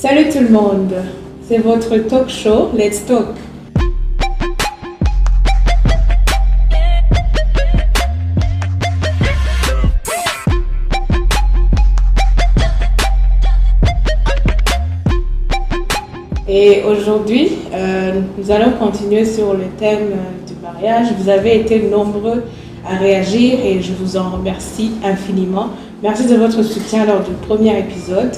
Salut tout le monde, c'est votre talk show Let's Talk. Et aujourd'hui, nous allons continuer sur le thème du mariage. Vous avez été nombreux à réagir et je vous en remercie infiniment. Merci de votre soutien lors du premier épisode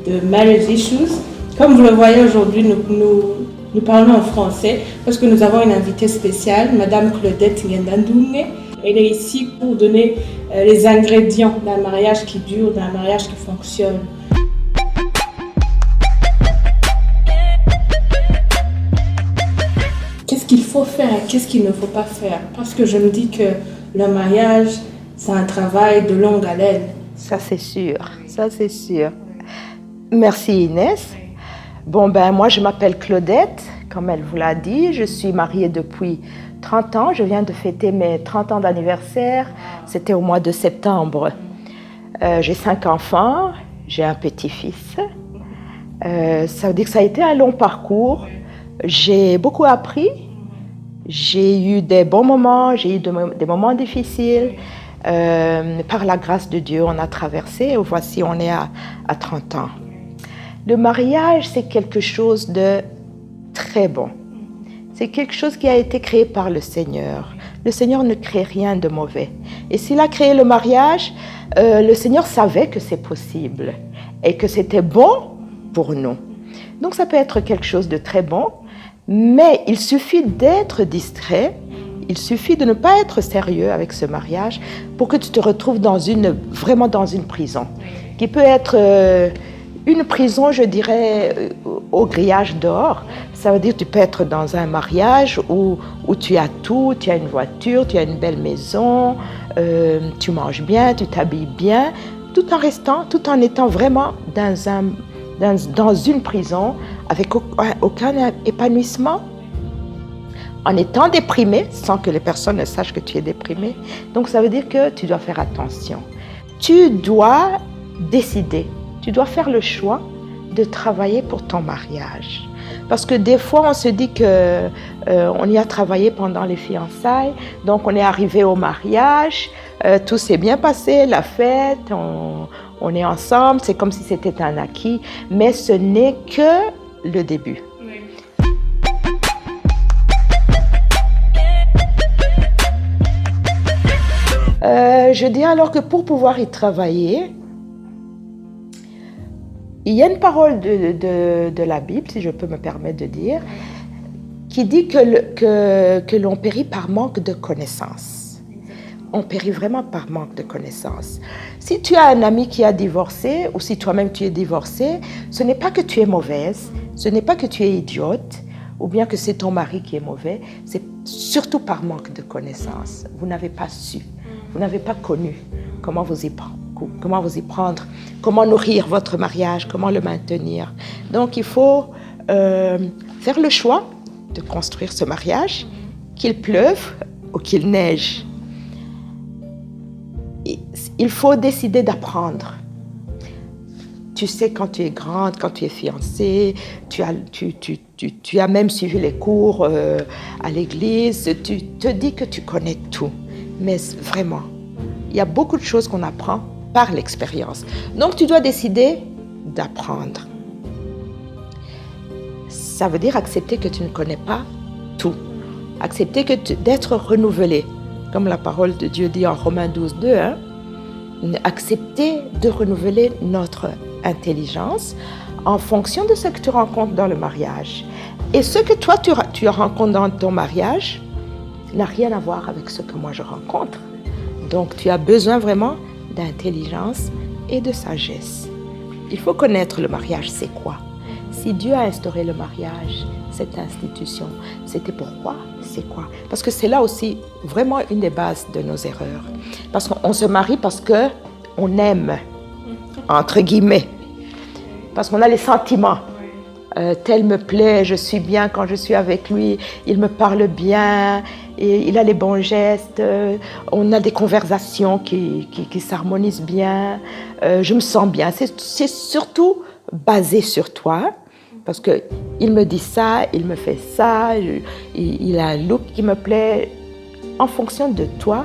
de Marriage Issues. Comme vous le voyez aujourd'hui, nous parlons en français parce que nous avons une invitée spéciale, Madame Claudette Ngendandouné. Elle est ici pour donner les ingrédients d'un mariage qui dure, d'un mariage qui fonctionne. Qu'est-ce qu'il faut faire et qu'est-ce qu'il ne faut pas faire? Parce que je me dis que le mariage, c'est un travail de longue haleine. Ça c'est sûr, ça c'est sûr. Merci Inès. Moi je m'appelle Claudette, comme elle vous l'a dit. Je suis mariée depuis 30 ans. Je viens de fêter mes 30 ans d'anniversaire. C'était au mois de septembre. J'ai 5 enfants, j'ai un petit-fils. Ça veut dire que ça a été un long parcours. J'ai beaucoup appris. J'ai eu des bons moments, j'ai eu des moments difficiles. Par la grâce de Dieu, on a traversé et voici, on est à 30 ans. Le mariage, c'est quelque chose de très bon. C'est quelque chose qui a été créé par le Seigneur. Le Seigneur ne crée rien de mauvais. Et s'il a créé le mariage, le Seigneur savait que c'est possible et que c'était bon pour nous. Donc ça peut être quelque chose de très bon, mais il suffit d'être distrait. Il suffit de ne pas être sérieux avec ce mariage pour que tu te retrouves vraiment dans une prison, qui peut être une prison, je dirais, au grillage d'or. Ça veut dire que tu peux être dans un mariage où tu as tout, tu as une voiture, tu as une belle maison, tu manges bien, tu t'habilles bien, tout en étant vraiment dans une prison avec aucun épanouissement, en étant déprimé, sans que les personnes ne sachent que tu es déprimé. Donc ça veut dire que tu dois faire attention. Tu dois décider, tu dois faire le choix de travailler pour ton mariage. Parce que des fois, on se dit qu'on y a travaillé pendant les fiançailles, donc on est arrivé au mariage, tout s'est bien passé, la fête, on est ensemble, c'est comme si c'était un acquis, mais ce n'est que le début. Je dis alors que pour pouvoir y travailler, il y a une parole de la Bible, si je peux me permettre de dire, qui dit que l'on périt par manque de connaissances. On périt vraiment par manque de connaissances. Si tu as un ami qui a divorcé, ou si toi-même tu es divorcé, ce n'est pas que tu es mauvaise, ce n'est pas que tu es idiote, ou bien que c'est ton mari qui est mauvais, c'est surtout par manque de connaissances. Vous n'avez pas su, vous n'avez pas connu comment vous y prendre, comment nourrir votre mariage, comment le maintenir. Donc il faut faire le choix de construire ce mariage, qu'il pleuve ou qu'il neige. Il faut décider d'apprendre. Tu sais, quand tu es grande, quand tu es fiancée, tu as même suivi les cours à l'église, tu te dis que tu connais tout. Mais vraiment, il y a beaucoup de choses qu'on apprend par l'expérience. Donc, tu dois décider d'apprendre. Ça veut dire accepter que tu ne connais pas tout. Accepter d'être renouvelé. Comme la parole de Dieu dit en Romains 12, 2, accepter de renouveler notre intelligence en fonction de ce que tu rencontres dans le mariage. Et ce que toi, tu rencontres dans ton mariage n'a rien à voir avec ce que moi je rencontre. Donc, tu as besoin vraiment d'intelligence et de sagesse. Il faut connaître le mariage, c'est quoi? Si Dieu a instauré le mariage, cette institution, c'était pourquoi? C'est quoi? Parce que c'est là aussi vraiment une des bases de nos erreurs. Parce qu'on se marie parce qu'on aime, entre guillemets. Parce qu'on a les sentiments. Tel me plaît, je suis bien quand je suis avec lui, il me parle bien, et il a les bons gestes, on a des conversations qui s'harmonisent bien, je me sens bien. C'est surtout basé sur toi, parce qu'il me dit ça, il me fait ça, il a un look qui me plaît, en fonction de toi,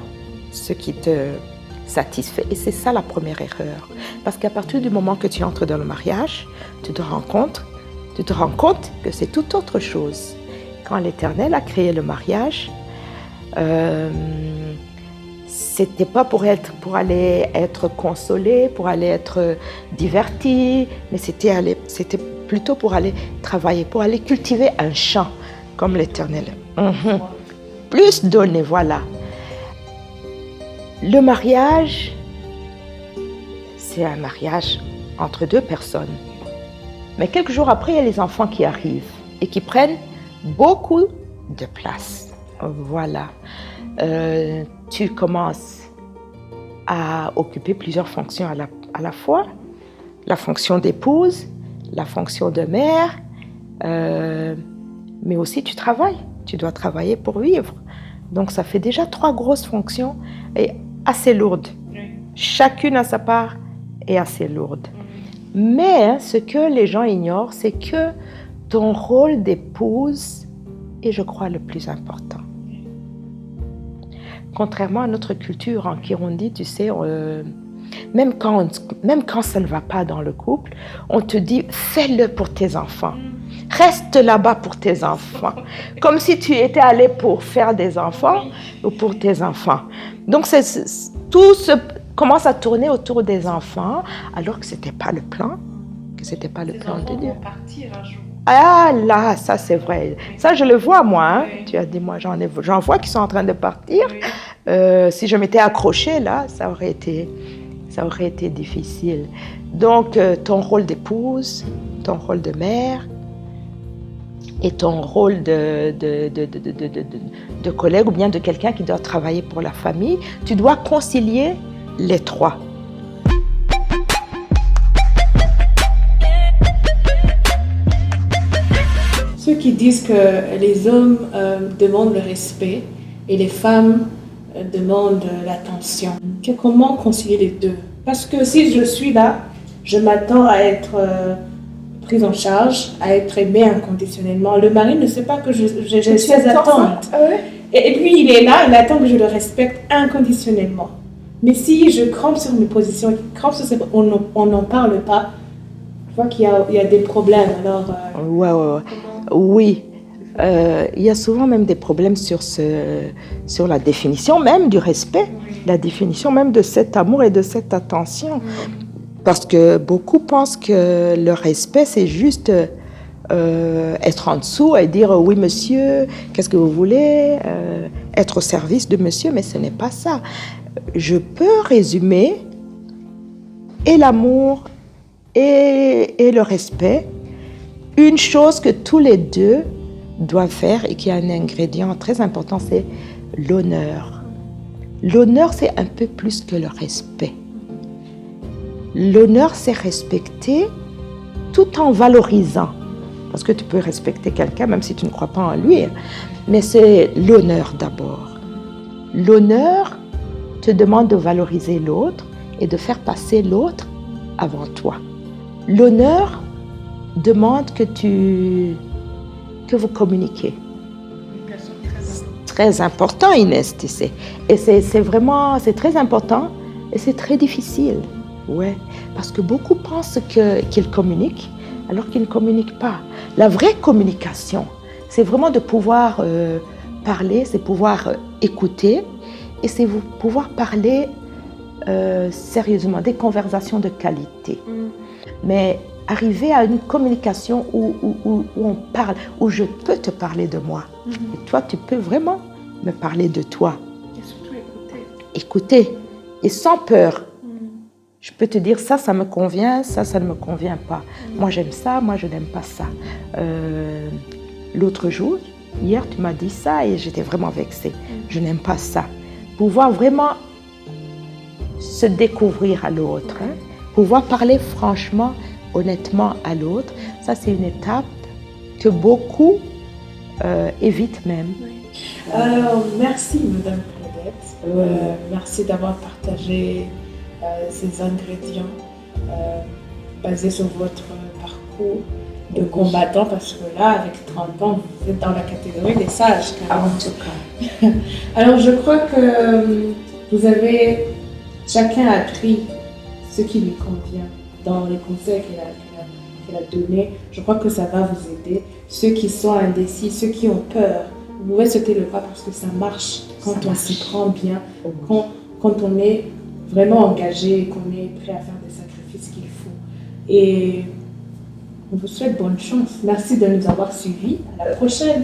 ce qui te satisfait. Et c'est ça la première erreur. Parce qu'à partir du moment que tu entres dans le mariage, tu te rends compte que c'est tout autre chose. Quand l'Éternel a créé le mariage, c'était pas pour aller être consolé, pour aller être diverti, mais c'était plutôt pour aller travailler, pour aller cultiver un champ comme l'Éternel. Plus donner, voilà. Le mariage, c'est un mariage entre deux personnes. Mais quelques jours après, il y a les enfants qui arrivent et qui prennent beaucoup de place. Voilà. Tu commences à occuper plusieurs fonctions à la fois. La fonction d'épouse, la fonction de mère, mais aussi tu travailles. Tu dois travailler pour vivre. Donc ça fait déjà 3 grosses fonctions et assez lourdes. Chacune à sa part est assez lourde. Mais ce que les gens ignorent, c'est que ton rôle d'épouse est, je crois, le plus important. Contrairement à notre culture en Kirundi, tu sais, même quand ça ne va pas dans le couple, on te dit fais-le pour tes enfants. Reste là-bas pour tes enfants. Comme si tu étais allé pour faire des enfants ou pour tes enfants. Donc tout commence à tourner autour des enfants, alors que ce n'était pas le plan. Que c'était pas le plan de Dieu. Partir un jour. Ah là, ça c'est vrai. Ça je le vois moi. Hein. Oui. Tu as dit moi j'en vois qui sont en train de partir. Oui. Si je m'étais accrochée là, ça aurait été difficile. Donc ton rôle d'épouse, ton rôle de mère et ton rôle de collègue ou bien de quelqu'un qui doit travailler pour la famille, tu dois concilier les 3. Ceux qui disent que les hommes demandent le respect et les femmes demandent l'attention. Comment concilier les deux? Parce que si je suis là, je m'attends à être prise en charge, à être aimée inconditionnellement. Le mari ne sait pas que j'ai ces attentes. Et lui, il est là, il attend que je le respecte inconditionnellement. Mais si je crampe sur mes positions, on n'en parle pas, je vois qu'il y a des problèmes. Alors, oui, il y a souvent même des problèmes sur la définition même du respect, la définition même de cet amour et de cette attention. Parce que beaucoup pensent que le respect, c'est juste être en dessous et dire « oui monsieur, qu'est-ce que vous voulez ?» être au service de monsieur, mais ce n'est pas ça. Je peux résumer et l'amour et le respect. Une chose que tous les deux doivent faire et qui a un ingrédient très important, c'est l'honneur. L'honneur, c'est un peu plus que le respect. L'honneur, c'est respecter tout en valorisant. Parce que tu peux respecter quelqu'un même si tu ne crois pas en lui. Mais c'est l'honneur d'abord. L'honneur te demande de valoriser l'autre et de faire passer l'autre avant toi. L'honneur demande que vous communiquiez. Très important, Inès, tu sais. Et c'est très important et c'est très difficile. Ouais, parce que beaucoup pensent qu'ils communiquent alors qu'ils ne communiquent pas. La vraie communication, c'est vraiment de pouvoir parler, c'est pouvoir écouter et c'est pouvoir parler sérieusement, des conversations de qualité. Mais arriver à une communication où on parle, où je peux te parler de moi. Et toi, tu peux vraiment me parler de toi. Et surtout écouter. Écouter, et sans peur. Je peux te dire ça me convient, ça ne me convient pas. Moi, j'aime ça, moi, je n'aime pas ça. L'autre jour, hier, tu m'as dit ça et j'étais vraiment vexée. Je n'aime pas ça. Pouvoir vraiment se découvrir à l'autre, hein? Pouvoir parler franchement, honnêtement à l'autre, ça, c'est une étape que beaucoup évitent même. Alors, merci, Madame Claudette. Merci d'avoir partagé ces ingrédients basé sur votre parcours de combattant, parce que là, avec 30 ans, vous êtes dans la catégorie des sages. En tout cas. Alors, je crois que vous avez chacun appris ce qui lui convient dans les conseils qu'elle a donnés. Je crois que ça va vous aider. Ceux qui sont indécis, ceux qui ont peur, vous pouvez sauter le pas parce que ça marche quand on s'y prend bien, quand on est vraiment engagé et qu'on est prêt à faire des sacrifices qu'il faut. Et on vous souhaite bonne chance. Merci de nous avoir suivis. À la prochaine.